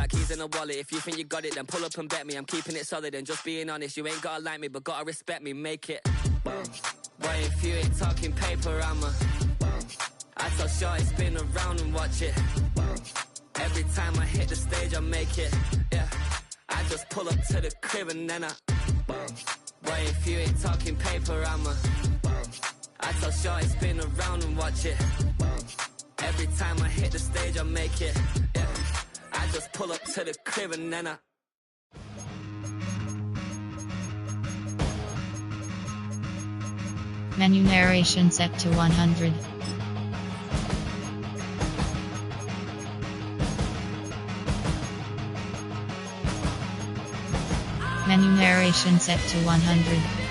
like keys in a wallet. If you think you got it, then pull up and bet me. I'm keeping it solid and just being honest. You ain't gotta like me, but gotta respect me, make it. Why if you ain't talking paper, I tell shorty spin around and watch it. Every time I hit the stage, I make it. Yeah, I just pull up to the crib and then why if you ain't talking paper, I tell shorty spin around and watch it. Every time I hit the stage, I make it. Yeah, I just pull up to the crib and then Menu narration set to 100. Menu narration set to 100.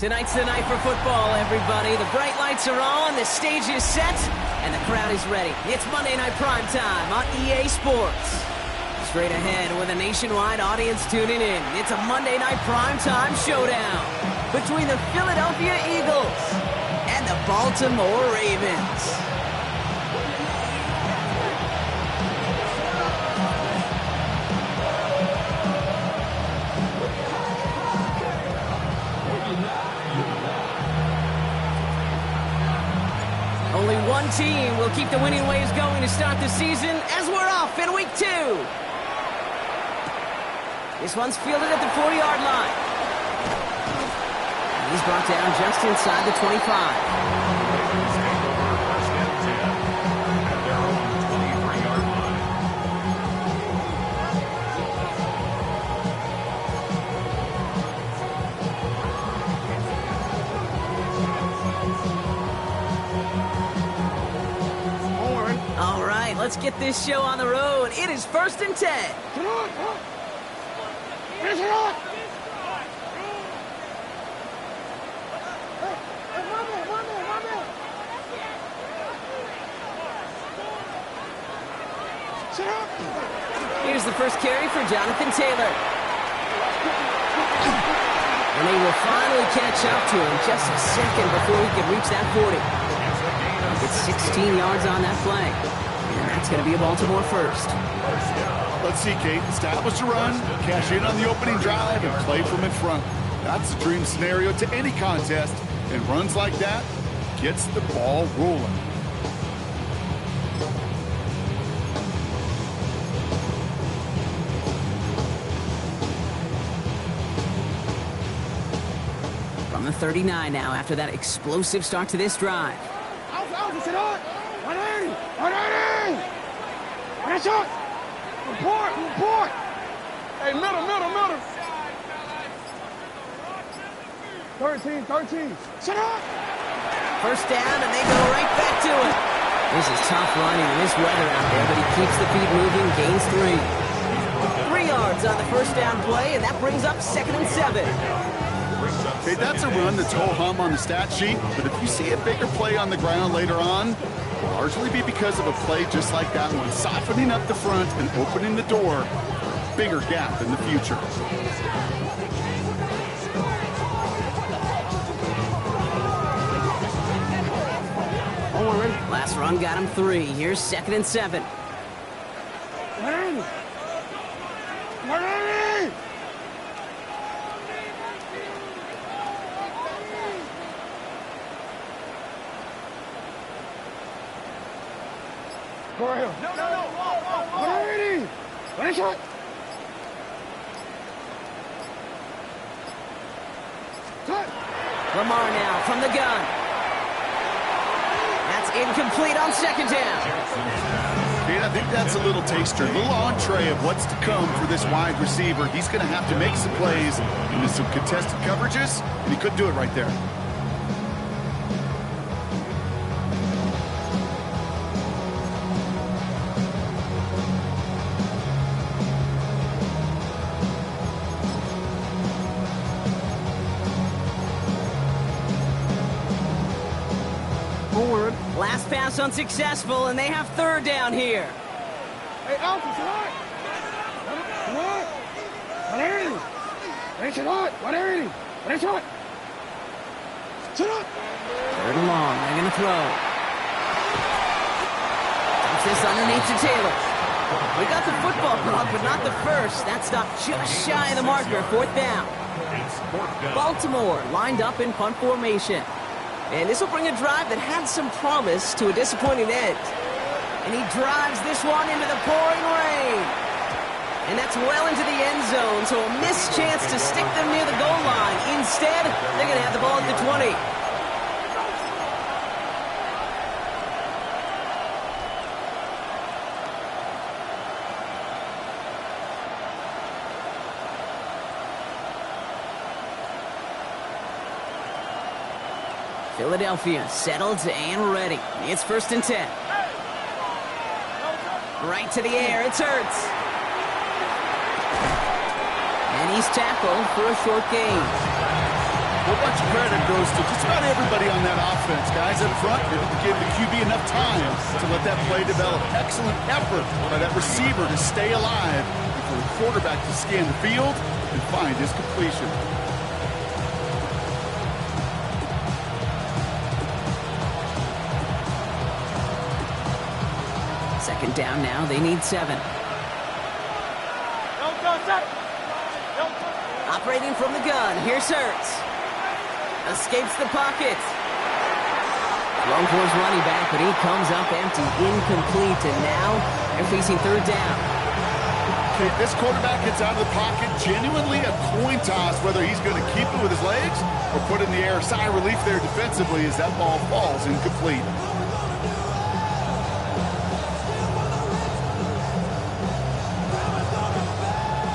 Tonight's the night for football, everybody. The bright lights are on, the stage is set, and the crowd is ready. It's Monday Night Primetime on EA Sports. Straight ahead with a nationwide audience tuning in, it's a Monday Night Primetime showdown between the Philadelphia Eagles and the Baltimore Ravens. Only one team will keep the winning ways going to start the season as we're off in week 2. This one's fielded at the 40-yard line. He's brought down just inside the 25. All right, let's get this show on the road. It is 1st and 10. Here's the first carry for Jonathan Taylor. And they will finally catch up to him just a second before he can reach that 40. It's 16 yards on that play. And that's going to be a Baltimore first. Let's see, Kate. Establish a run, cash in on the opening drive, and play from in front. That's the dream scenario to any contest. And runs like that gets the ball rolling. From the 39 now after that explosive start to this drive. Report! Hey, middle! 13. Shut up! First down, and they go right back to it. This is tough running in this weather out there, but he keeps the feet moving, gains 3. 3 yards on the first down play, and that brings up 2nd and 7. Okay, that's a run that's ho-hum on the stat sheet, but if you see a bigger play on the ground later on, it'll largely be because of a play just like that one, softening up the front and opening the door for a bigger gap in the future. Last run got him 3. Here's 2nd and 7. Lamar now from the gun. That's incomplete on second down. I think that's a little taster, a little entree of what's to come for this wide receiver. He's going to have to make some plays into some contested coverages, and he couldn't do it right there. Last pass unsuccessful, and they have third down here. Hey, Alfred, come on. Come on. 180. Hey, come on. 180. Hey, come on. Sit up. Third and long. They're going to throw. Dumps this underneath to Taylor. We got the football clock, but not the first. That stopped just shy of the marker. Fourth down. Baltimore lined up in punt formation. And this will bring a drive that had some promise to a disappointing end. And he drives this one into the pouring rain. And that's well into the end zone, so a missed chance to stick them near the goal line. Instead, they're going to have the ball at the 20. Philadelphia settled and ready. It's 1st and 10. Right to the air. It's Hurts. And he's tackled for a short gain. A bunch of credit goes to just about everybody on that offense. Guys up front didn't give the QB enough time to let that play develop. Excellent effort by that receiver to stay alive and for the quarterback to scan the field and find his completion. Second down now. They need 7. Operating from the gun. Here's Hurts. Escapes the pocket. Long for his running back, but he comes up empty. Incomplete, and now they're facing third down. Okay, this quarterback gets out of the pocket. Genuinely a coin toss whether he's going to keep it with his legs or put it in the air. Sigh of relief there defensively as that ball falls incomplete.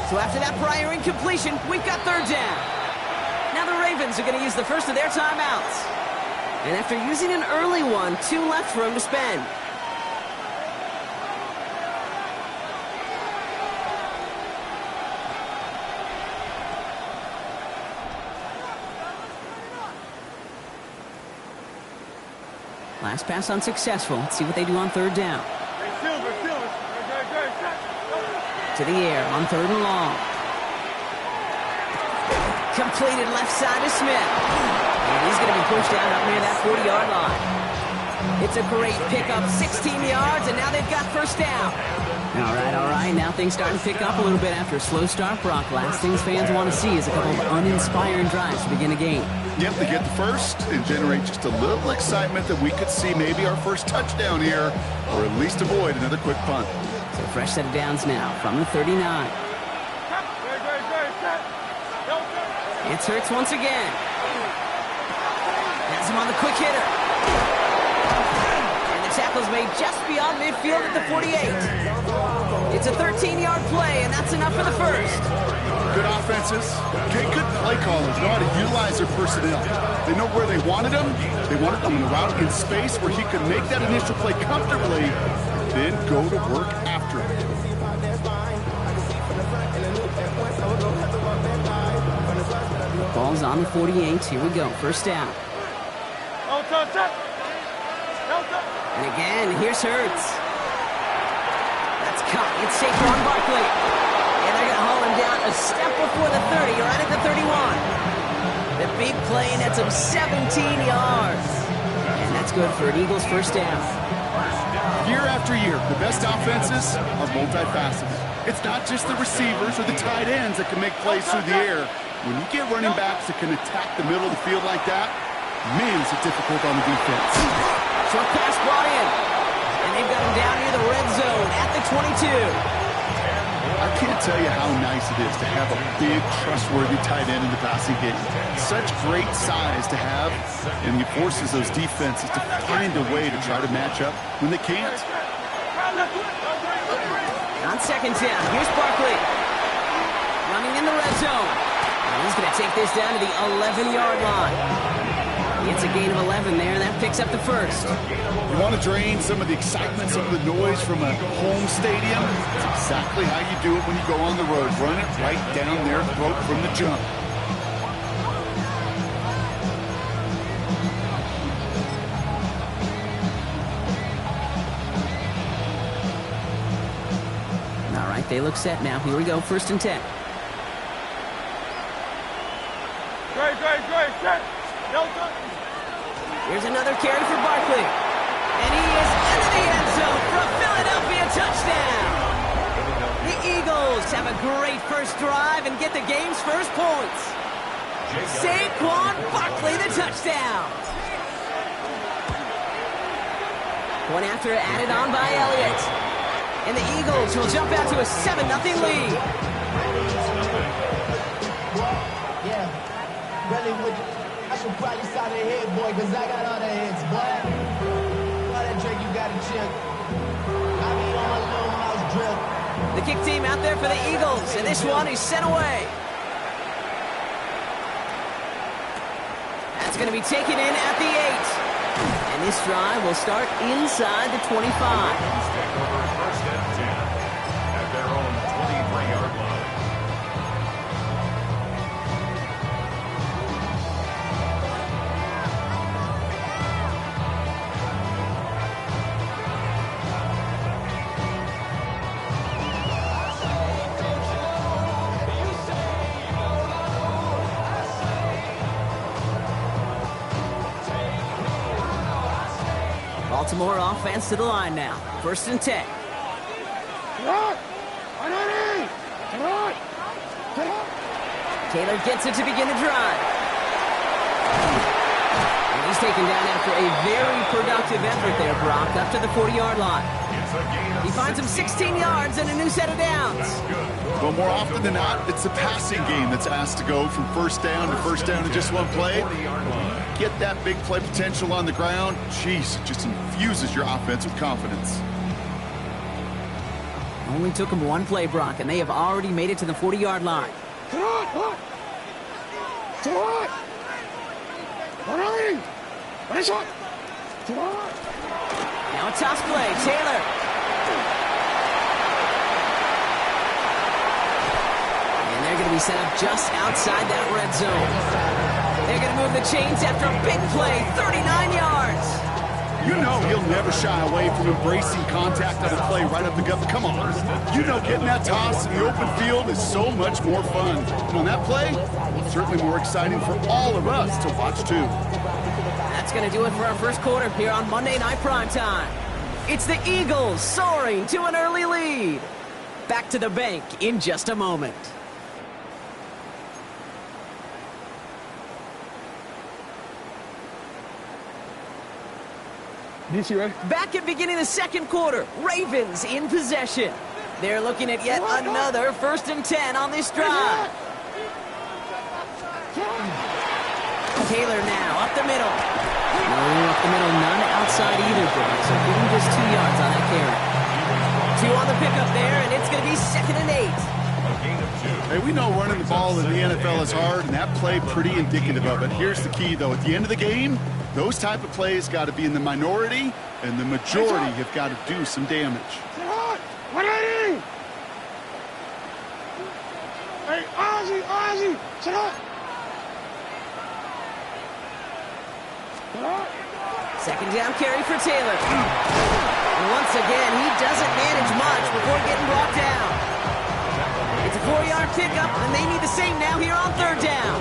So after that prior incompletion, we've got third down. Now the Ravens are going to use the first of their timeouts. And after using an early one, 2 left for him to spend. Last pass unsuccessful. Let's see what they do on third down. To the air on third and long. Completed left side to Smith. And he's going to be pushed down up near that 40-yard line. It's a great pickup, 16 yards, and now they've got first down. All right. Now things starting to pick up a little bit after a slow start, Brock. Last things fans want to see is a couple of uninspiring drives to begin a game. Yep, they get the first and generate just a little excitement that we could see maybe our first touchdown here, or at least avoid another quick punt. So fresh set of downs now from the 39. It's Hurts once again. Has him on the quick hitter. And the tackle's made just beyond midfield at the 48. It's a 13-yard play, and that's enough for the first. Good offenses, good play callers, know how to utilize their personnel. They know where they wanted them. They wanted them in the route in space where he could make that initial play comfortably, then go to work after it. Ball's on the 48. Here we go. First down. And again, here's Hurts. That's caught. It's Saquon Barkley. And they're going to haul him down a step before the 30, right at the 31. The big play nets him 17 yards. And that's good for an Eagles first down. Year after year, the best offenses are multifaceted. It's not just the receivers or the tight ends that can make plays through the air. When you get running backs that can attack the middle of the field like that, man, is it difficult on the defense. Short pass brought in. And they've got him down near the red zone at the 22. I I can't tell you how nice it is to have a big, trustworthy tight end in the passing game. Such great size to have, and he forces those defenses to find a way to try to match up when they can't. On second down, here's Barkley. Running in the red zone. And he's going to take this down to the 11-yard line. It's a gain of 11 there, and that picks up the first. You want to drain some of the excitement, some of the noise from a home stadium? That's exactly how you do it when you go on the road. Run it right down their throat from the jump. All right, they look set now. Here we go, 1st and 10. Great. Here's another carry for Barkley. And he is into the end zone for a Philadelphia touchdown. The Eagles have a great first drive and get the game's first points. Saquon Barkley, the touchdown. One after added on by Elliott. And the Eagles will jump out to a 7-0 lead. Yeah, really would. I should probably start a head, boy, because I got all the heads, boy. All that drink you got to chill. I be on my little mouse drill. The kick team out there for the Eagles, and this one is sent away. That's going to be taken in at the 8. And this drive will start inside the 25. Take over 1st and 10 at their own 23-yard line. Baltimore offense to the line now. 1st and 10. Taylor gets it to begin the drive. And he's taken down after a very productive effort there, Brock, up to the 40-yard line. He finds him 16 yards and a new set of downs. Well, more often than not, it's the passing game that's asked to go from first down in just one play. Get that big play potential on the ground. Jeez, it just infuses your offense with confidence. Only took him one play, Brock, and they have already made it to the 40-yard line. Now a toss play, Taylor. And they're going to be set up just outside that red zone. They're going to move the chains after a big play, 39 yards. You know he'll never shy away from embracing contact on a play right up the gut. Come on. You know getting that toss in the open field is so much more fun. And on that play, certainly more exciting for all of us to watch too. That's going to do it for our first quarter here on Monday Night Primetime. It's the Eagles soaring to an early lead. Back to the bank in just a moment. Back at beginning of the second quarter, Ravens in possession. They're looking at yet another 1st and 10 on this drive. Taylor now up the middle. No, up the middle, none outside either, Brock. So give him just 2 yards on that carry. 2 on the pickup there, and it's going to be 2nd and 8. Hey, we know running the ball in the NFL is hard, and that play pretty indicative of it. Here's the key, though. At the end of the game, those type of plays got to be in the minority, and the majority have got to do some damage. Hey, Ozzy, sit up. Second down carry for Taylor. And once again, he doesn't manage much before getting brought down. It's a 4-yard pickup, and they need the same now here on 3rd down.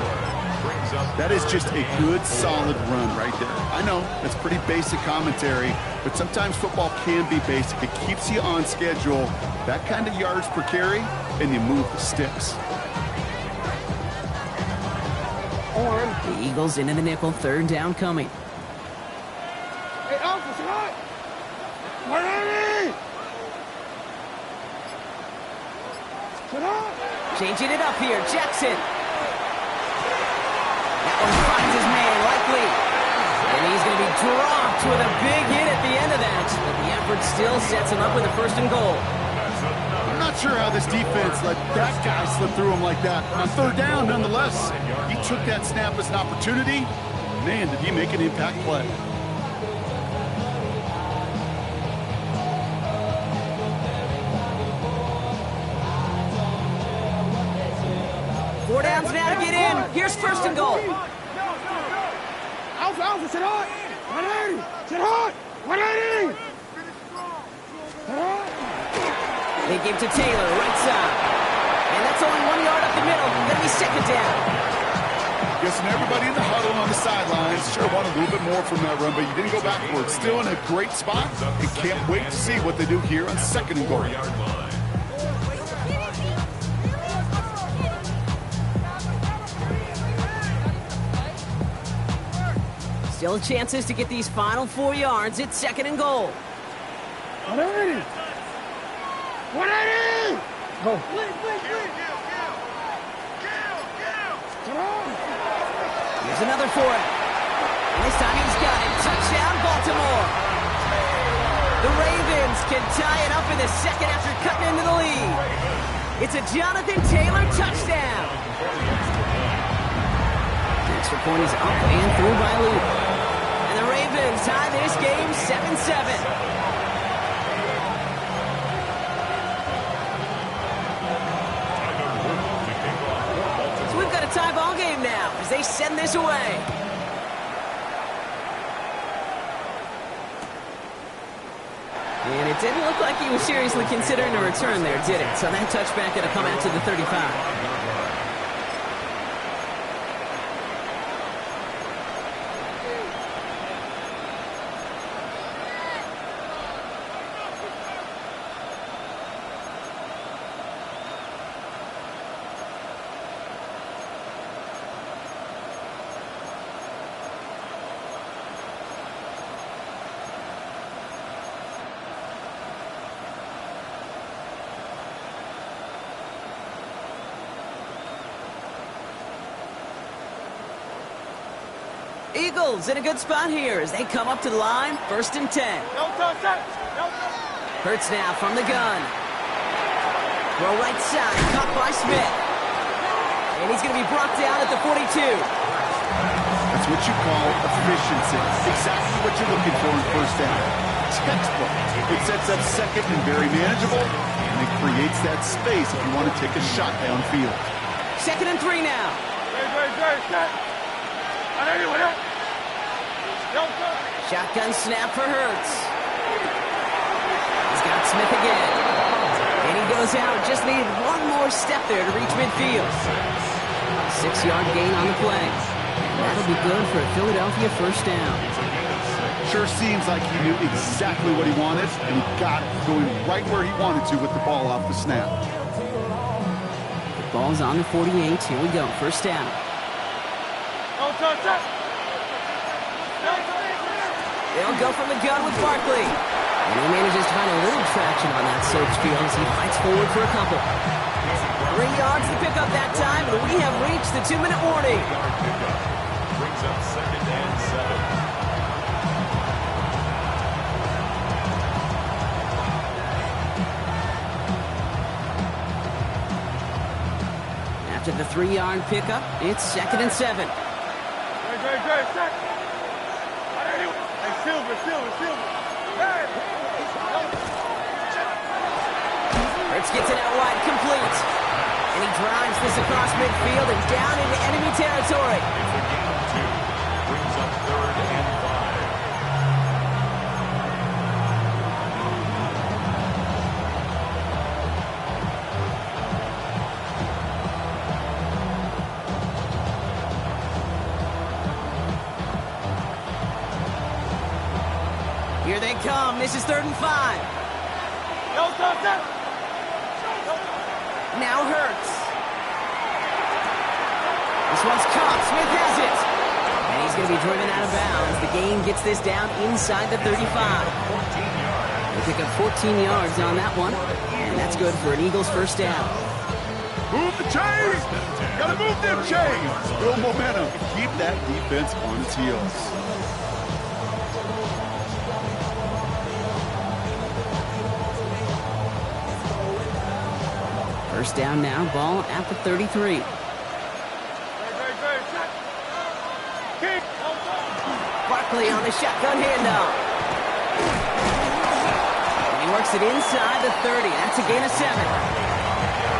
That is just a good, solid run right there. I know, that's pretty basic commentary, but sometimes football can be basic. It keeps you on schedule, that kind of yards per carry, and you move the sticks. The Eagles into the nickel, 3rd down coming. Hey, Uncle, sit up. What are you? Changing it up here, Jackson. That one finds his man, Likely. And he's going to be dropped with a big hit at the end of that. But the effort still sets him up with a 1st and goal. I'm not sure how this defense let that guy slip through him like that. On 3rd down, nonetheless, he took that snap as an opportunity. Man, did he make an impact play. Four downs now to get in. Here's 1st and goal. Alpha, sit hot. 180. Sit hot. 180. They give to Taylor, right side. And that's only 1 yard up the middle. Gonna be 2nd down. Guessing everybody in the huddle on the sidelines sure want a little bit more from that run, but you didn't go backwards. Still in a great spot, and can't wait to see what they do here on 2nd and goal. Still chances to get these final 4 yards. It's 2nd and goal. 180. 180. Go. Here's another for it. And this time he's got it. Touchdown, Baltimore. The Ravens can tie it up in the 2nd after cutting into the lead. It's a Jonathan Taylor touchdown. The extra point is up and through by Luke. And the Ravens tie this game 7-7. Tie ball game now as they send this away. And it didn't look like he was seriously considering a return there, did it? So that touchback going to come out to the 35. Eagles in a good spot here as they come up to the line. 1st and 10. Hurts now from the gun. Throw right side, caught by Smith. And he's going to be brought down at the 42. That's what you call efficiency. Exactly what you're looking for in 1st down. Textbook. It sets up 2nd and very manageable, and it creates that space if you want to take a shot downfield. 2nd and 3 now. Shotgun snap for Hurts. He's got Smith again. And he goes out. Just needed one more step there to reach midfield. 6-yard gain on the play. And that'll be good for a Philadelphia 1st down. Sure seems like he knew exactly what he wanted, and he got it going right where he wanted to with the ball off the snap. The ball's on the 48. Here we go. 1st down. They'll go from the gun with Barkley. And he manages to find a little traction on that search field as he fights forward for a couple. 3 yards to pick up that time, and we have reached the 2-minute warning. Brings up 2nd and 7. After the 3-yard pickup, it's 2nd and 7. Hurts gets it out wide, complete. And he drives this across midfield and down into enemy territory. It's a gain of 2. Brings up 3rd and 5. Here they come. This is 3rd and 5. Now Hurts. This one's caught. Smith has it. And he's going to be driven out of bounds. The gain gets this down inside the 35. They pick up 14 yards on that one. And that's good for an Eagles 1st down. Move the chains! Gotta move them chains! Build momentum. Keep that defense on its heels. First down now, ball at the 33. Barkley on the shotgun handoff. And he works it inside the 30. That's a gain of 7.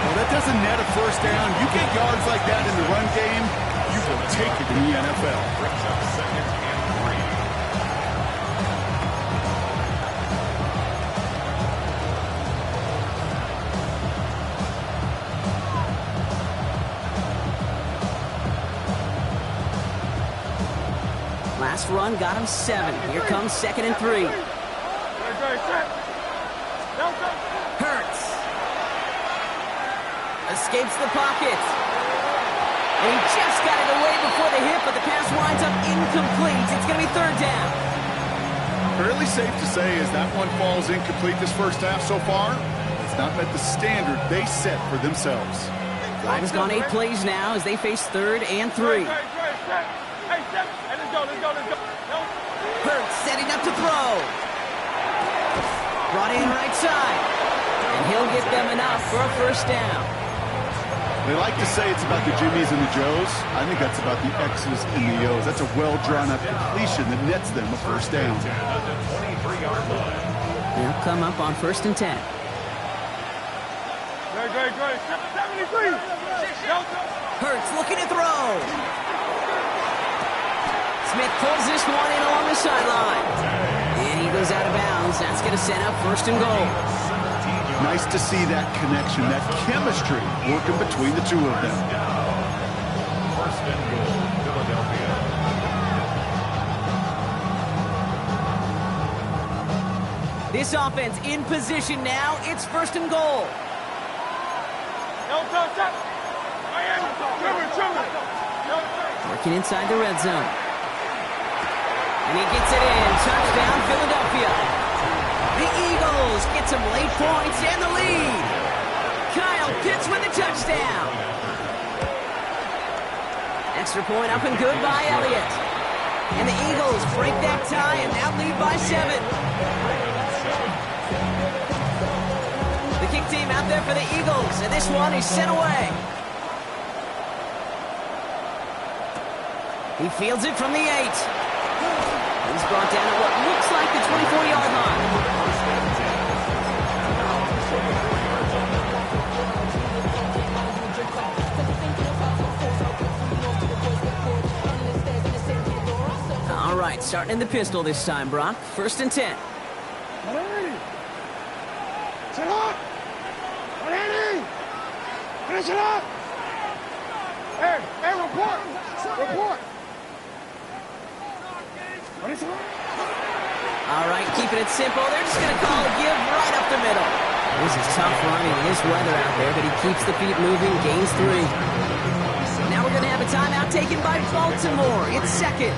Well, that doesn't net a first down. You get yards like that in the run game, you will take it in the NFL. Brings up 2nd and 3. Last run got him 7. Here comes 2nd and 3. Hurts. Escapes the pocket. And he just got it away before the hit, but the pass winds up incomplete. It's going to be 3rd down. Fairly safe to say as that one falls incomplete this first half so far, it's not met the standard they set for themselves. Drive has gone 8 plays now as they face 3rd and 3. Hurts setting up to throw. Brought in right side. And he'll get them enough for a first down. They like to say it's about the Jimmies and the Joes. I think that's about the X's and the O's. That's a well-drawn-up completion that nets them a first down. They'll come up on 1st and 10. Hurts looking to throw. Smith pulls this one in along the sideline. And he goes out of bounds. That's going to set up 1st and goal. Nice to see that connection, that chemistry working between the two of them. 1st and goal, Philadelphia. This offense in position now. It's 1st and goal. Working inside the red zone. And he gets it in. Touchdown, Philadelphia. The Eagles get some late points and the lead. Kyle Pitts with the touchdown. Extra point up and good by Elliott. And the Eagles break that tie and now lead by 7. The kick team out there for the Eagles, and this one is sent away. He fields it from the 8. He's brought down at what looks like the 24-yard line. All right, starting in the pistol this time, Brock. 1st and 10. Sit up! Finish it up! Hey, report! Report! All right, keeping it simple. They're just going to call a give right up the middle. This is tough running in this weather out there, but he keeps the feet moving, gains 3. Now we're going to have a timeout taken by Baltimore. It's 2nd.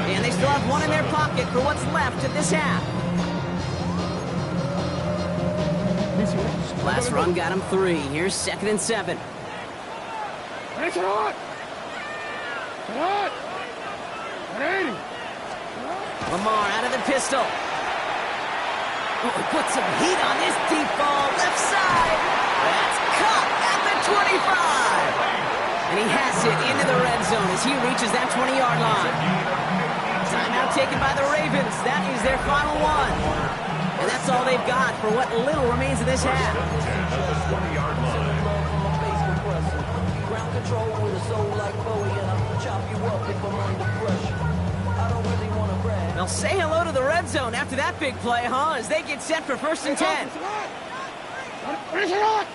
And they still have 1 in their pocket for what's left of this half. Last run got him 3. Here's 2nd and 7. Finish it on! Sit on! 180! Lamar out of the pistol. Oh, put some heat on this deep ball. Left side. That's caught at the 25. And he has it into the red zone as he reaches that 20-yard line. Timeout taken by the Ravens. That is their final one. And that's all they've got for what little remains of this half. Ground control with a soul like Bowie, and I'll chop you up if I'm under pressure. I don't really want to brag. They'll say hello to the red zone after that big play, huh? As they get set for 1st and 10. Finish it on!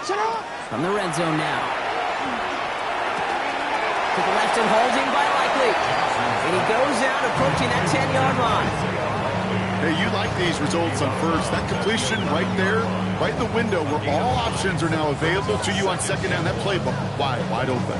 Sit on! From the red zone now. To the left and holding by Likely. And he goes out approaching that 10-yard line. Hey, you like these results on first. That completion right there, right in the window where all options are now available to you on 2nd down. That playbook wide open.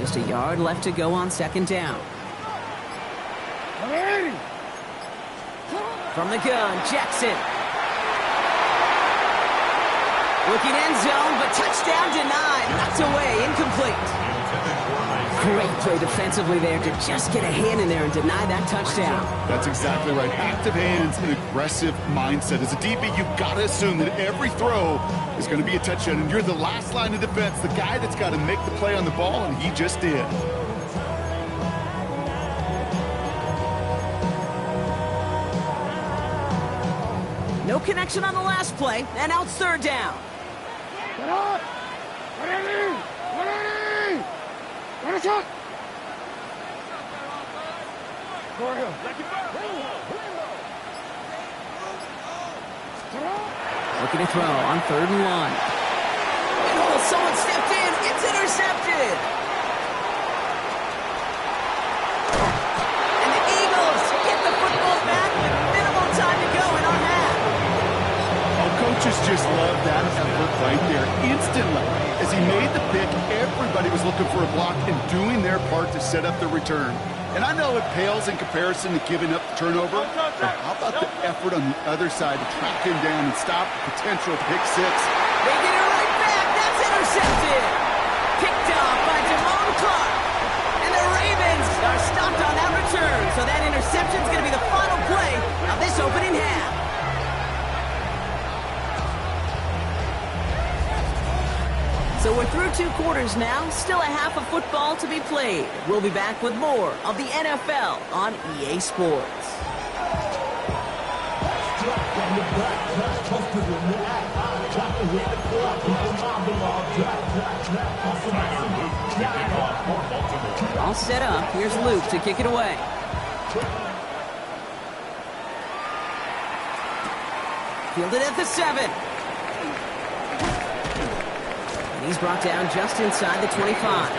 Just a yard left to go on second down. 180. From the gun, Jackson. Looking end zone, but touchdown denied. Knocked away, incomplete. Great play defensively there to just get a hand in there and deny that touchdown. That's exactly right. Active hands and aggressive mindset. As a DB, you've got to assume that every throw is going to be a touchdown, and you're the last line of defense, the guy that's got to make the play on the ball, and he just did. No connection on the last play, and now it's third down. Get up. 180. 180. Run a shot. Go ahead. Looking to throw on 3rd and 1. Oh, someone stepped in. It's intercepted. And the Eagles get the football back with minimal time to go in our half. Oh, coaches just love that effort right there. Instantly, as he made the pick, everybody was looking for a block and doing their part to set up the return. And I know it pales in comparison to giving up the turnover, but how about the effort on the other side to track him down and stop the potential pick six? They get it right back. That's intercepted. Picked off by Jamon Clark. And the Ravens are stopped on that return. So that interception is going to be the final play of this opening half. So we're through 2 quarters now. Still a half of football to be played. We'll be back with more of the NFL on EA Sports. All set up. Here's Luke to kick it away. Fielded at the 7. And he's brought down just inside the 25.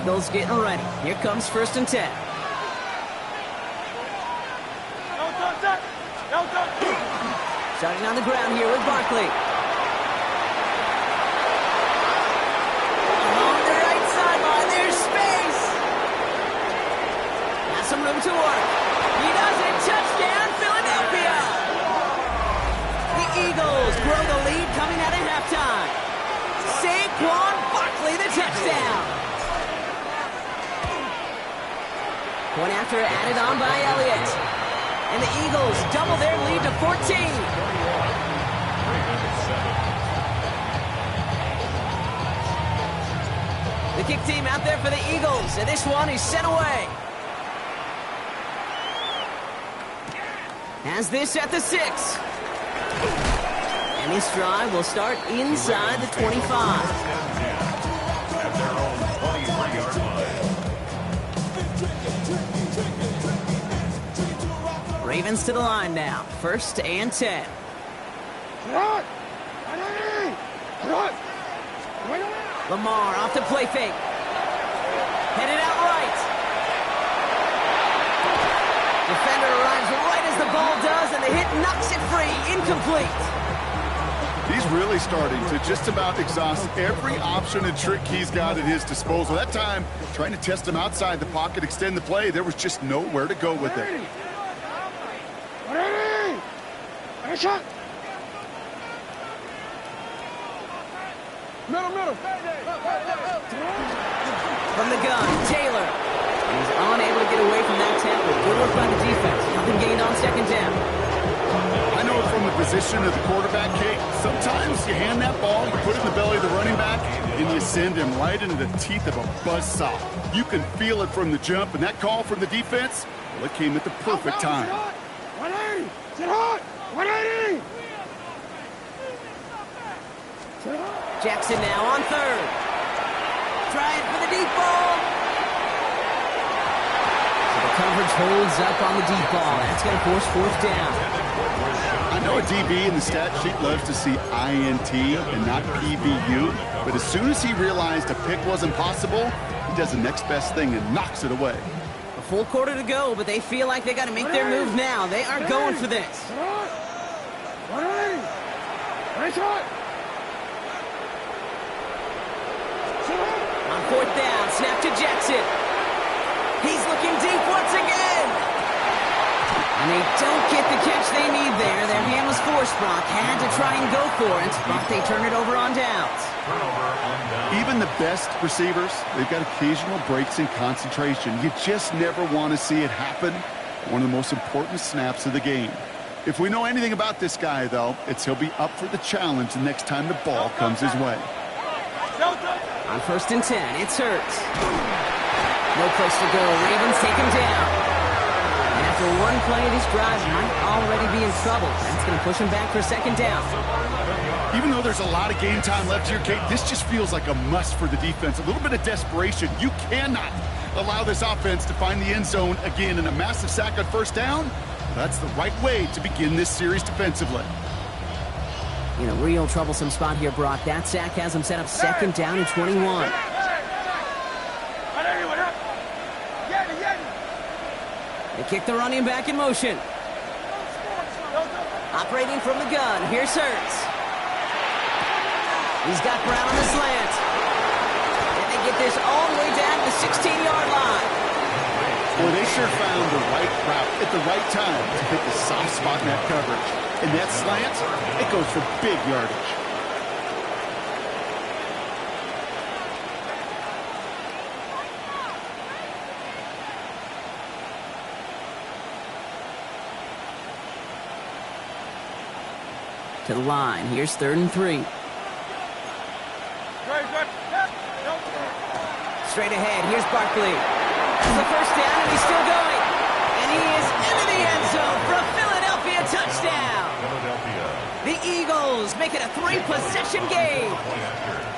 Eagles getting ready. Here comes 1st and 10. Starting on the ground here with Barkley. Along the right sideline, there's space. Has some room to work. He does it. Touchdown, Philadelphia. The Eagles grow the lead coming out of halftime. Saquon Barkley, the touchdown. Point after added on by Elliott. And the Eagles double their lead to 14. The kick team out there for the Eagles, and this one is sent away. Has this at the 6. And this drive will start inside the 25. Ravens to the line now. 1st and 10. Lamar off the play fake. Headed out right. Defender arrives right as the ball does, and the hit knocks it free. Incomplete. He's really starting to just about exhaust every option and trick he's got at his disposal. That time, trying to test him outside the pocket, extend the play, there was just nowhere to go with it. Shot. Middle. From the gun, Taylor. He's unable to get away from that tackle. Good work by the defense. Nothing gained on 2nd down. I know from the position of the quarterback, Kate, sometimes you hand that ball, you put it in the belly of the running back, and you send him right into the teeth of a buzzsaw. You can feel it from the jump, and that call from the defense, well, it came at the perfect time. 180. Sit hot. 180. Jackson now on 3rd. Trying for the deep ball. coverage holds up on the deep ball. That's going to force fourth down. I know a DB in the stat sheet loves to see INT and not PBU, but as soon as he realized a pick wasn't possible, he does the next best thing and knocks it away. A full quarter to go, but they feel like they got to make their move now. They are going for this. On fourth down, snap to Jackson. He's looking deep once again. And they don't get the catch they need there. Their hand was forced. Brock had to try and go for it, but they turn it over on downs. Even the best receivers, they've got occasional breaks in concentration. You just never want to see it happen. One of the most important snaps of the game. If we know anything about this guy, though, it's he'll be up for the challenge the next time the ball comes his way. On 1st and 10, it's Hurts. No place to go. Ravens take him down. And after one play, this drive might already be in trouble. That's going to push him back for 2nd down. Even though there's a lot of game time left here, Kate, this just feels like a must for the defense. A little bit of desperation. You cannot allow this offense to find the end zone again, in a massive sack on 1st down. That's the right way to begin this series defensively. In a real troublesome spot here, Brock. That sack has him set up 2nd down and 21. They kick the running back in motion. Operating from the gun, here's Hurts. He's got Brown on the slant. And they get this all the way down to the 16-yard line. Well, they sure found the right route at the right time to hit the soft spot in that coverage. And that slant, it goes for big yardage. To the line, here's 3rd and 3. Straight ahead, here's Barkley. That's the 1st down, and he's still going. And he is into the end zone for a Philadelphia touchdown. The Eagles make it a 3-possession game.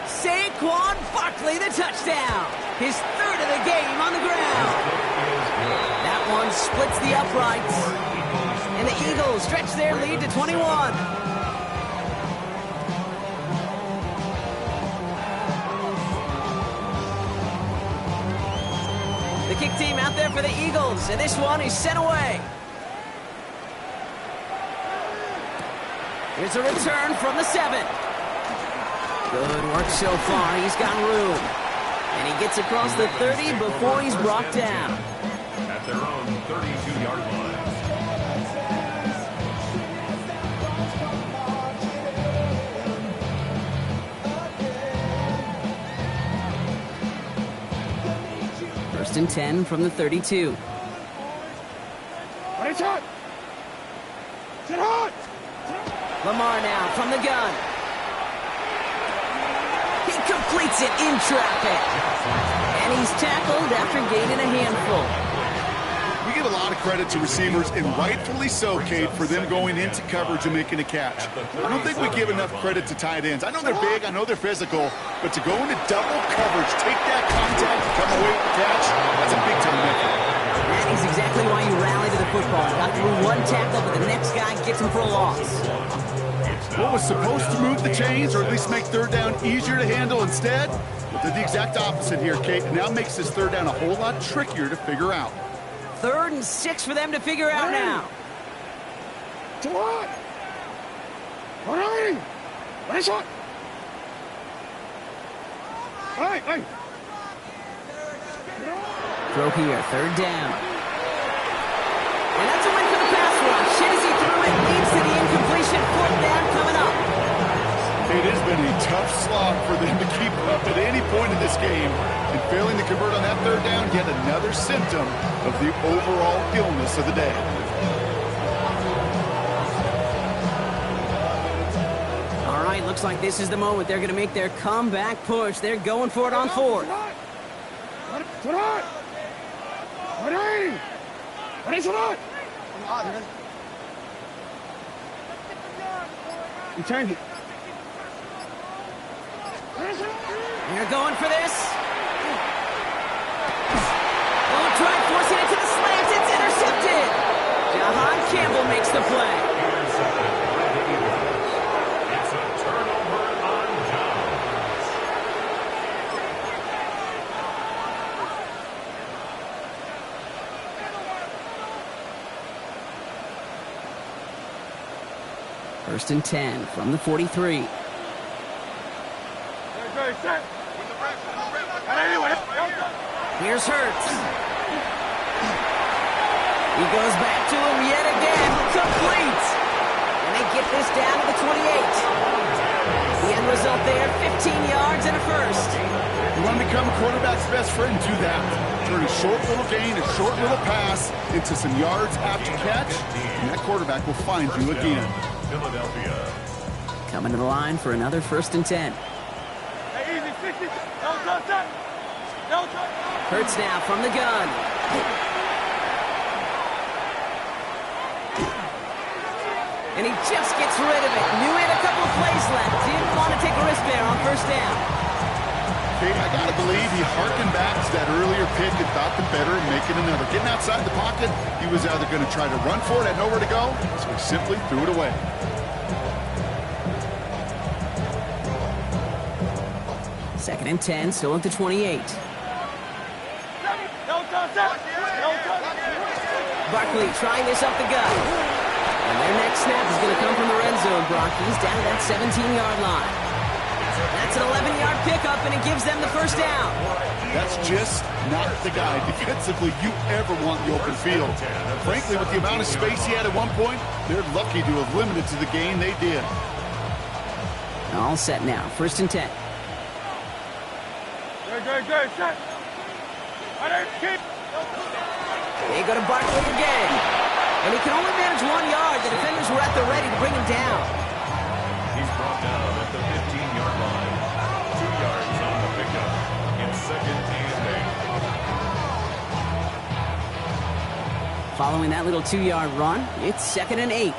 Saquon Barkley, the touchdown. His 3rd of the game on the ground. That one splits the uprights. And the Eagles stretch their lead to 21. The kick team out there for the Eagles, and this one is sent away. Here's a return from the 7. Good work so far. He's got room. And he gets across the 30 before he's brought down. At their own 32-yard line. First and 10 from the 32. Lamar now from the gun. He completes it in traffic. And he's tackled after gaining a handful. We give a lot of credit to receivers, and rightfully so, Kate, for them going into coverage and making a catch. I don't think we give enough credit to tight ends. I know they're big, I know they're physical, but to go into double coverage, take that contact, come away with the catch, that's a big-time effort. That is exactly why you rally to the football. Got through one tackle, but the next guy gets him for a loss. What was supposed to move the chains, or at least make 3rd down easier to handle instead, but did the exact opposite here, Kate, and now makes this 3rd down a whole lot trickier to figure out. 3rd and 6 for them to figure out now. To what? What are you? What is it? Hey! Throw here, 3rd down. And that's a win for the pass rush. Shinsey threw it, leads to the incompletion. 4th down coming up. It has been a tough slog for them to keep up at any point in this game. And failing to convert on that 3rd down, yet another symptom of the overall illness of the day. All right, looks like this is the moment. They're going to make their comeback push. They're going for it on 4th. You turned it. They're going for this. Oh, try forcing it to the slant. to play. Intercepted by the Eagles. It's a turnover on downs. First and 10 from the 43. Here's Hurts. He goes back to him yet again. Complete. And they get this down to the 28. The end result there, 15 yards and a first. You want to become a quarterback's best friend, do that. Turn a short little gain, a short little pass into some yards after catch, and that quarterback will find you again. Philadelphia. Coming to the line for another first and 10. Hurts now from the gun. And he just gets rid of it. Knew he had a couple of plays left. Didn't want to take a risk there on first down. Okay, I got to believe he harkened back to that earlier pick and thought the better of making another. Getting outside the pocket, he was either going to try to run for it, had nowhere to go, so he simply threw it away. Second and 10, still at the 28. Barkley trying this up the gut. And their next snap is going to come from the red zone, Brock. He's down to that 17-yard line. That's an 11-yard pickup, and it gives them the first down. That's just not the guy defensively you ever want in the open field. Frankly, with the amount of space he had at one point, they're lucky to have limited to the gain they did. All set now, first and 10. They go to Barkley again. And he can only manage 1 yard. The defenders were at the ready to bring him down. He's brought down at the 15-yard line. 2 yards on the pickup. In second and 8. Following that little 2-yard run, it's second and 8.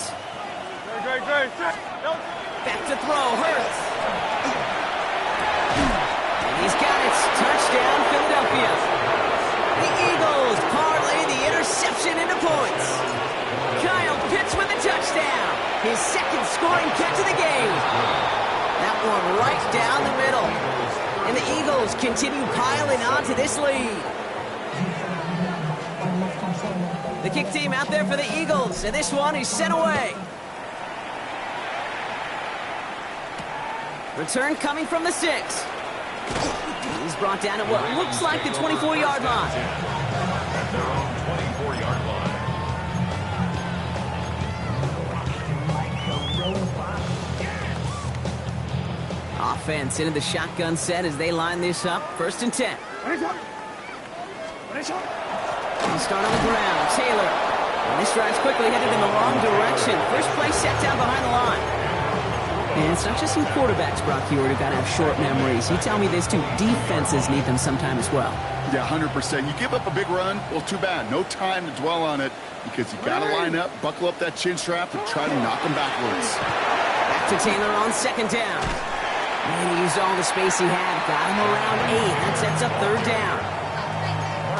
Back to throw, Hurts. And he's got it. Touchdown, Philadelphia. The Eagles parlay the interception into points. Kyle Pitts with a touchdown. His second scoring catch of the game. That one right down the middle. And the Eagles continue piling on to this lead. The kick team out there for the Eagles, and this one is sent away. Return coming from the 6. He's brought down at what looks like the 24-yard line. At their own 24-yard line. Offense into the shotgun set as they line this up. First and 10. He'll start on the ground. Taylor. And this drive's quickly headed in the wrong direction. First play set down behind the line. And it's not just some quarterbacks, Brock Huard, who got to have short memories. You tell me this too. Defenses need them sometime as well. Yeah, 100%. You give up a big run, well, too bad. No time to dwell on it because you got to line up, buckle up that chin strap, and try to knock them backwards. Back to Taylor on second down. And he used all the space he had. Got him around 8. That sets up third down.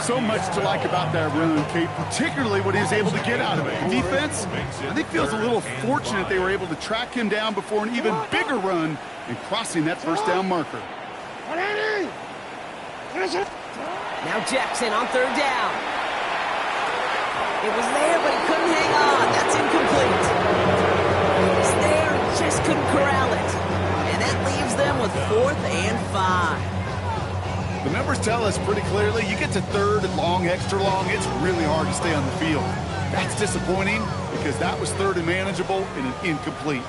So much to like about that run, Kate, particularly what he was able to get out of it. The defense, I think, feels a little fortunate they were able to track him down before an even bigger run and crossing that first down marker. Now Jackson on third down. It was there, but he couldn't hang on. That's incomplete. It was there, he just couldn't corral it. And that leaves them with 4th and 5. The numbers tell us pretty clearly, you get to third and long, extra long, it's really hard to stay on the field. That's disappointing because that was third and manageable and an incomplete.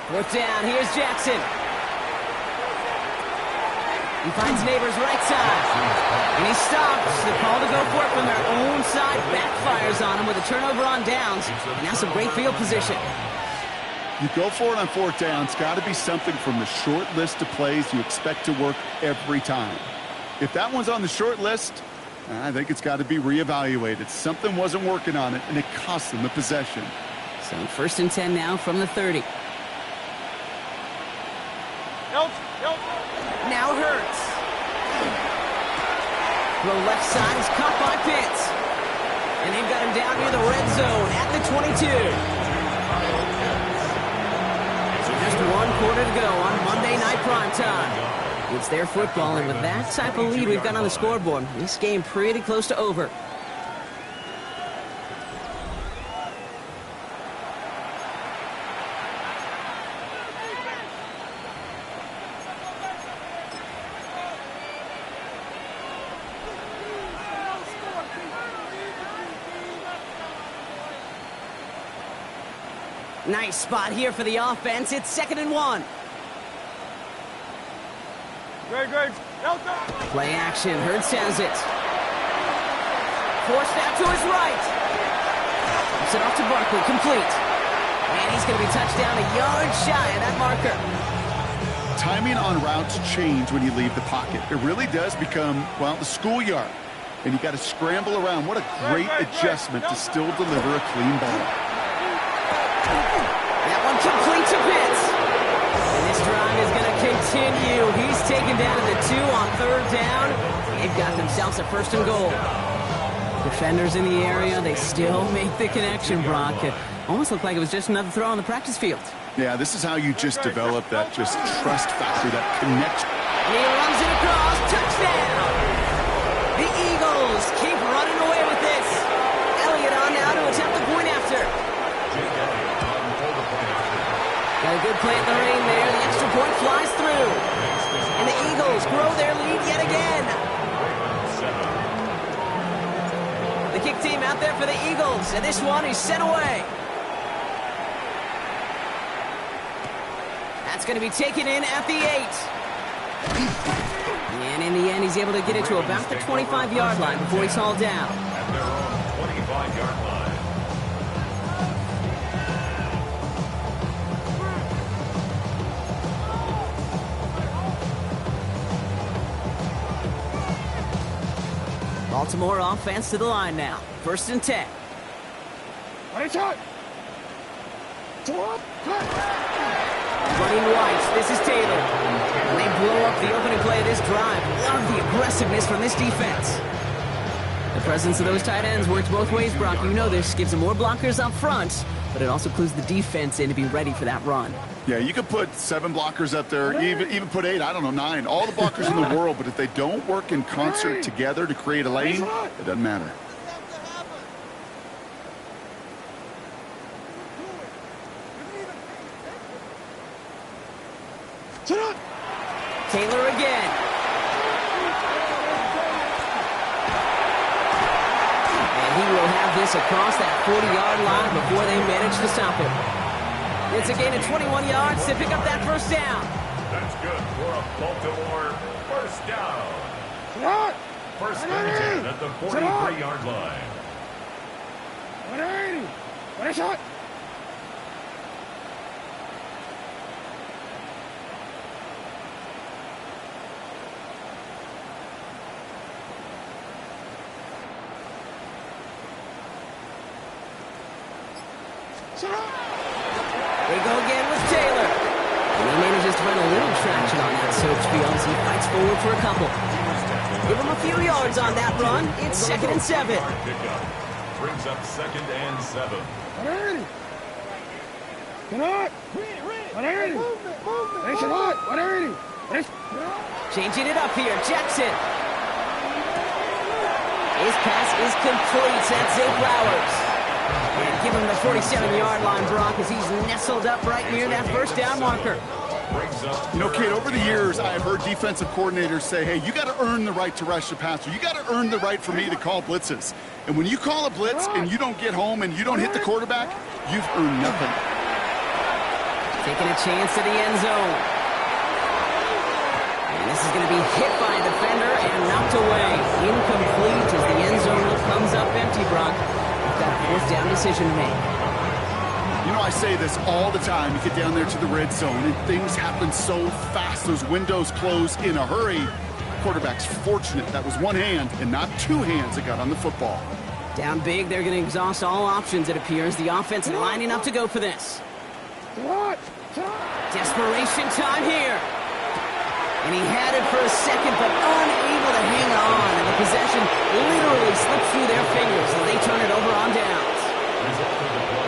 Fourth down, here's Jackson. He finds Neighbors right side. And he stops. The call to go for it from their own side backfires on him with a turnover on downs. And now some great field position. You go for it on fourth down. It's got to be something from the short list of plays you expect to work every time. If that one's on the short list, I think it's got to be reevaluated. Something wasn't working on it, and it cost them the possession. So first and 10 now from the 30. Now Hurts. Throw left side is caught by Pitts. And they've got him down near the red zone at the 22. So just 1 quarter to go on Monday Night Primetime. It's their football, and with that type of lead we've got on the scoreboard, this game pretty close to over. Nice spot here for the offense. It's 2nd and 1. Play action. Hurts has it. Forced out to his right. It's it off to Barkley. Complete. And he's going to be touched down a yard shy of that marker. Timing on routes change when you leave the pocket. It really does become, well, the schoolyard. And you got to scramble around. What a great adjustment to still deliver a clean ball. That one complete to Pitts. And this drive is going to continue. He's taken down to the 2 on 3rd down. They've got themselves a 1st and goal. Defenders in the area, they still make the connection, Brock. It almost looked like it was just another throw on the practice field. Yeah, this is how you just develop that just trust factor, that connection. And he runs it across. Touchdown! The Eagles keep running away with this. Elliott on now to attempt the point after. Got a good play at the rain there. The extra point flies through. And the Eagles grow their lead yet again. The kick team out there for the Eagles. And this one is sent away. That's going to be taken in at the 8. And in the end, he's able to get it to about the 25-yard line before he's hauled down. At their own 25-yard line. Baltimore offense to the line now. 1st and 10. Running right, this is Taylor. And they blow up the opening play of this drive. Love the aggressiveness from this defense. The presence of those tight ends works both ways, Brock. You know this. Gives them more blockers up front, but it also clues the defense in to be ready for that run. Yeah, you could put 7 blockers up there, even put 8, I don't know, 9. All the blockers in the world, but if they don't work in concert together to create a lane, it doesn't matter. Taylor again. And he will have this across that 40-yard line before they manage to stop him. It's a gain of 21 yards to pick up that 1st down. That's good for a Baltimore 1st down. 1st and 10 at the 43-yard line. 180. What a shot. They go again with Taylor. And he manages to find a little traction on that search field as he fights forward for a couple. Give him a few yards on that run. It's 2nd and 7. Brings up 2nd and 7. 180. Get out. 180. It's a lot. 180. Changing it up here. Jackson. His pass is complete. That's Zay Flowers. And give him the 47-yard line, Brock, as he's nestled up right near that 1st down marker. You know, Kate, over the years, I've heard defensive coordinators say, hey, you got to earn the right to rush the passer. You got to earn the right for me to call blitzes. And when you call a blitz and you don't get home and you don't hit the quarterback, you've earned nothing. Taking a chance to the end zone. And this is going to be hit by a defender and knocked away. Incomplete as the end zone comes up empty, Brock. Got a 4th down decision to make. You know, I say this all the time. You get down there to the red zone, and things happen so fast. Those windows close in a hurry. Quarterback's fortunate that was 1 hand and not 2 hands that got on the football. Down big, they're going to exhaust all options, it appears. The offense lining up to go for this. Desperation time here. And he had it for a second, but unable to hang on. And the possession literally slipped through their fingers as they turn it over on downs.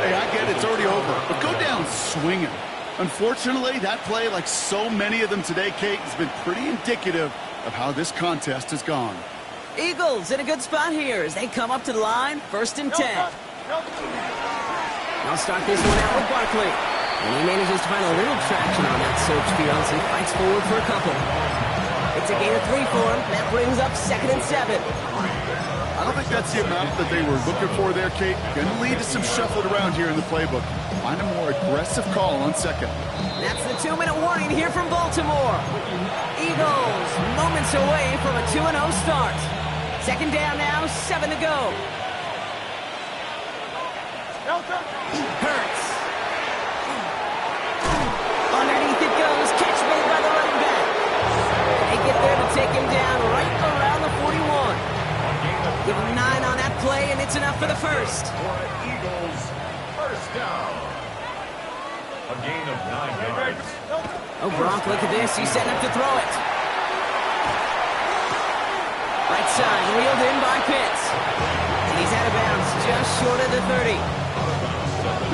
Hey, I get it. It's already over. But go down swinging. Unfortunately, that play, like so many of them today, Kate, has been pretty indicative of how this contest has gone. Eagles in a good spot here as they come up to the line, 1st and 10. They'll start this one out with Barkley. And he manages to find a little traction on that search field as he fights forward for a couple. It's a gain of 3 for him. That brings up 2nd and 7. I don't think that's the amount that they were looking for there, Kate. Going to lead to some shuffled around here in the playbook. Find a more aggressive call on 2nd. That's the 2-minute warning here from Baltimore. Eagles moments away from a 2-0 start. 2nd down now, 7 to go. Hurts. Underneath it goes. Catch made by the running back. They get there to take him down right around the 41. Give him 9 on that play, and it's enough for the first. Eagles, first down. A gain of 9 yards. Oh, Gronk, look at this. He's setting up to throw it. Right side, reeled in by Pitts. And he's out of bounds just short of the 30.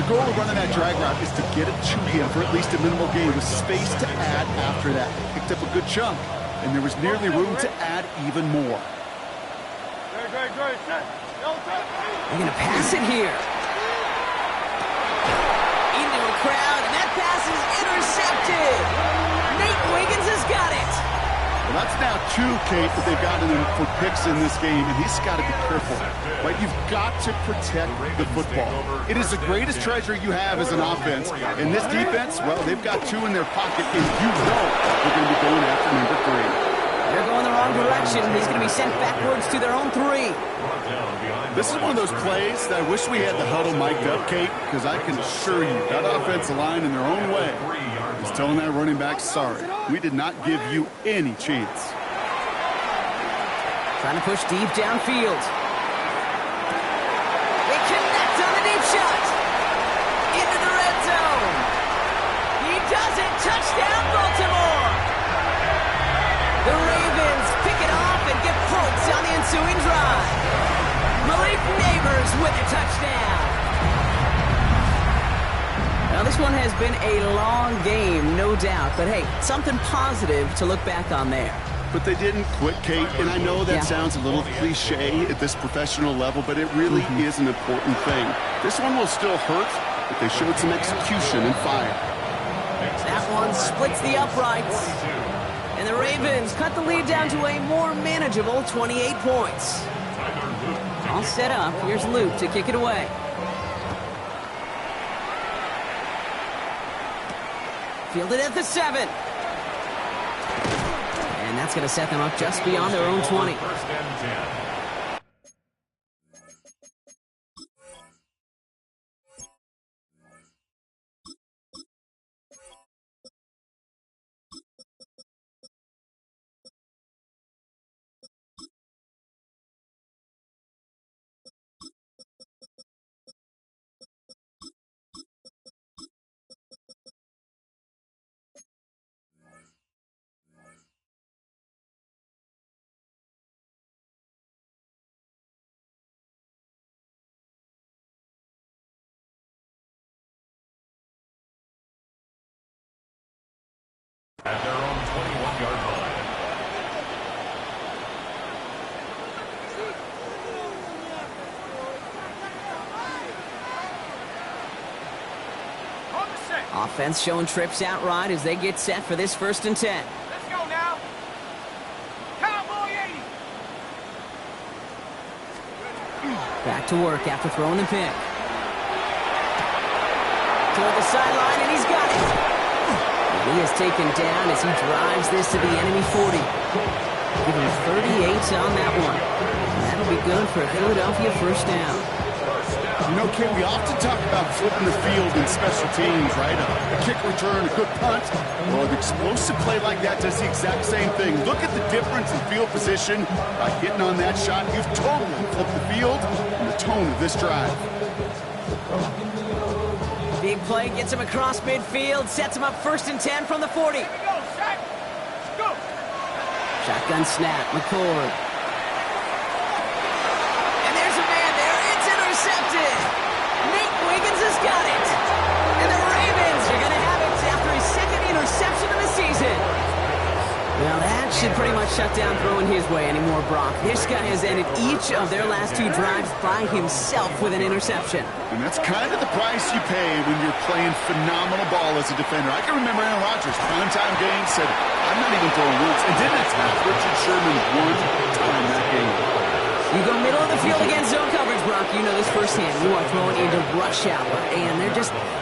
The goal of running that drag route is to get it to him for at least a minimal gain with space to add after that. Picked up a good chunk, and there was nearly room to add even more. They're going to pass it here. Into a crowd, and that pass is intercepted. Nate Wiggins has got it. Well, that's now 2, Kate, that they've gotten him for picks in this game, and he's got to be careful. Right? You've got to protect the football. It is the greatest treasure you have as an offense. And this defense, well, they've got 2 in their pocket, and you know they're going to be going after number 3. They're going the wrong direction. He's going to be sent backwards to their own 3. This is one of those plays that I wish we had the huddle mic'd up, Kate, because I can assure you that offensive line in their own way is telling that running back, sorry, we did not give you any chance. Trying to push deep downfield. They connect on the deep shot. Into the red zone. He does it. Touchdown, Baltimore. The Ravens pick it off and get points on the ensuing drive. Malik Neighbors with a touchdown. Now, this one has been a long game, no doubt. But, hey, something positive to look back on there. But they didn't quit, Kate, and I know that sounds a little cliche at this professional level, but it really is an important thing. This one will still hurt, but they showed some execution and fire. That one splits the uprights. And the Ravens cut the lead down to a more manageable 28 points. All set up. Here's Luke to kick it away. Fielded at the 7. And that's going to set them up just beyond their own 20. First and 10. At their own 21-yard line. Offense showing trips out right as they get set for this 1st and 10. Let's go now. Cowboy 80. Back to work after throwing the pick. Toward the sideline, and he's got it. He is taken down as he drives this to the enemy 40. Give him 38 on that one. And that'll be good for a Philadelphia first down. You know, Kate, we often talk about flipping the field in special teams, right? A kick return, a good punt. Well, an explosive play like that does the exact same thing. Look at the difference in field position by hitting on that shot. You've totally flipped the field and the tone of this drive. Big play gets him across midfield, sets him up 1st and 10 from the 40. Here we go, Shaq. Let's go. Shotgun snap, McCord. And there's a man there. It's intercepted. Nate Wiggins has got it. And the Ravens are going to have it after his second interception of the season. Well, that should pretty much shut down throwing his way anymore, Brock. This guy has ended each of their last 2 drives by himself with an interception. And that's kind of the price you pay when you're playing phenomenal ball as a defender. I can remember Aaron Rodgers, primetime game, said, I'm not even throwing once, and didn't attack Richard Sherman one time that game. You go middle of the field against zone coverage, Brock. You know this firsthand. You are throwing into rush hour, and there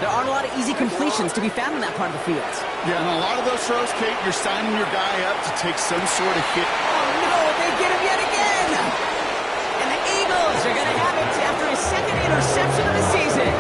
aren't a lot of easy completions to be found in that part of the field. Yeah, and a lot of those throws, Kate, you're signing your guy up to take some sort of hit. Oh, no, they get him yet again. And the Eagles are going to have it after his second interception of the season.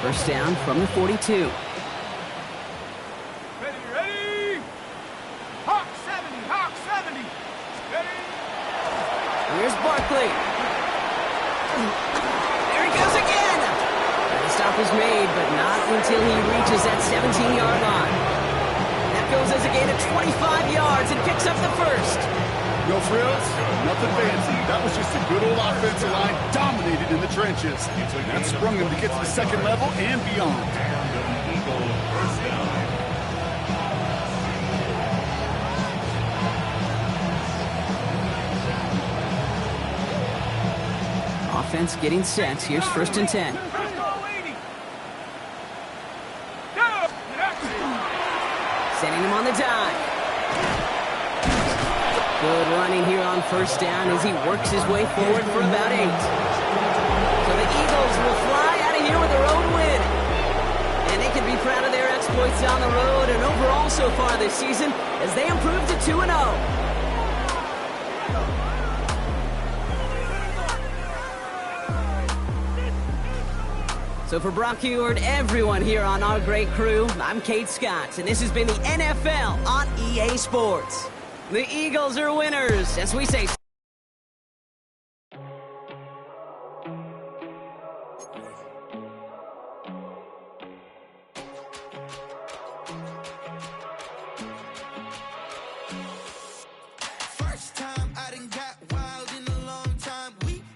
First down from the 42. Ready, ready! Hawk 70, Hawk 70! Ready! Here's Barkley. There he goes again! The stop is made, but not until he reaches that 17-yard line. That goes as a gain of 25 yards and picks up the first. No frills, nothing fancy. That was just a good old offensive line dominated in the trenches. And that sprung him to get to the second level and beyond. Offense getting set. Here's 1st and 10. Sending him on the dive. Good running here on 1st down as he works his way forward for about 8. So the Eagles will fly out of here with their own win. And they can be proud of their exploits on the road and overall so far this season as they improve to 2-0. So for Brock Huard, everyone here on our great crew, I'm Kate Scott, and this has been the NFL on EA Sports. The Eagles are winners, as we say.